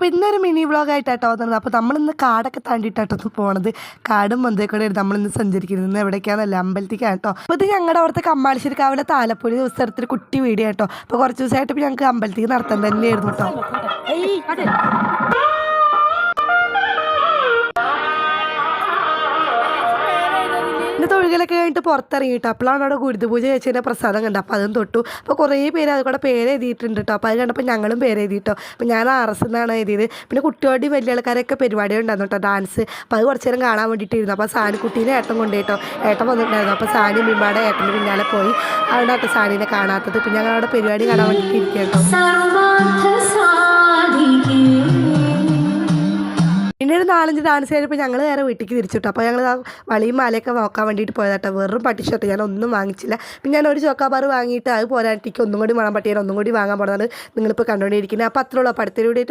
അപ്പോൾ ഇന്നൊരു മിനി വ്ളോഗായിട്ടാട്ടോ വന്നത്. അപ്പോൾ നമ്മളിന്ന് കാടൊക്കെ താണ്ടിയിട്ടാട്ടോ പോണത്. കാടും മന്തേക്കൂടെ നമ്മളിന്ന് സഞ്ചരിക്കുന്നത്. ഇന്ന് എവിടേക്കാണെന്നല്ല, അമ്പലത്തിക്കാണ് കേട്ടോ. അപ്പോൾ ഇത് ഞങ്ങളുടെ അവിടുത്തെ കമ്മാളിശ്ശേരി കാവിലെ താലപ്പൊലി ദിവസത്തിൽ കുട്ടി വീഡിയോ കേട്ടോ. അപ്പോൾ കുറച്ച് ദിവസമായിട്ട് ഇപ്പോൾ ഞങ്ങൾക്ക് അമ്പലത്തേക്ക് നടത്താൻ തന്നെയായിരുന്നു കേട്ടോ. പിന്നെ തൊഴുകലൊക്കെ കഴിഞ്ഞിട്ട് പുറത്തിറങ്ങിയിട്ട് അപ്പോഴാണ് അവിടെ ഗുരുതുപൂജ ചേച്ചീൻ്റെ പ്രസാദം കണ്ടത്. അപ്പോൾ അതും തൊട്ടു. അപ്പോൾ കുറേ പേര് അത് കൂടെ പേര് എഴുതിയിട്ടുണ്ട് കേട്ടോ. അപ്പോൾ അത് കണ്ടപ്പോൾ ഞങ്ങളും പേര് എഴുതിയിട്ടോ. അപ്പോൾ ഞാൻ RS എന്നാണ് എഴുതിയത്. പിന്നെ കുട്ടിയോടെയും വലിയ ആൾക്കാരൊക്കെ പരിപാടി ഉണ്ടായിരുന്നു കേട്ടോ, ഡാൻസ്. അപ്പോൾ അത് കുറച്ച് നേരം കാണാൻ വേണ്ടിയിട്ടിരുന്നു. അപ്പോൾ സാനിക്കുട്ടീനെ ഏട്ടൻ കൊണ്ടുപോയിട്ടോ. ഏട്ടൻ വന്നിട്ടുണ്ടായിരുന്നു. അപ്പോൾ സാനി ബിമ്പാടെ ഏട്ടൻ്റെ പിന്നാലെ പോയി. അവിടെ കേട്ടോ സാനീനെ കാണാത്തത്. പിന്നെ ഞങ്ങൾ അവിടെ പരിപാടി കാണാൻ വേണ്ടിയിട്ട് ഇരിക്കുക കേട്ടോ. പിന്നെ ഒരു 4-5 ഡാൻസ് കഴിഞ്ഞപ്പോൾ ഞങ്ങൾ നേരെ വീട്ടിലേക്ക് തിരിച്ചിട്ടു. അപ്പോൾ ഞങ്ങൾ ആ വളിയും മാലയൊക്കെ നോക്കാൻ വേണ്ടിയിട്ട് പോയതാട്ടോ. വെറും പട്ടിഷർട്ട് ഞാൻ ഒന്നും വാങ്ങിച്ചില്ല. പിന്നെ ഞാൻ ഒരു ചോക്കാബാർ വാങ്ങിയിട്ട് അത് പോരാട്ടിക്ക് ഒന്നും കൂടി വേണം, പട്ടിയെ ഒന്നും കൂടി വാങ്ങാൻ പോകണമെന്നാണ് നിങ്ങളിപ്പോൾ കണ്ടുകൊണ്ടിരിക്കുന്നത്. അപ്പോൾ അത്രയുള്ളൂ. അപ്പോൾ അടുത്തൊരു വീഡിയോ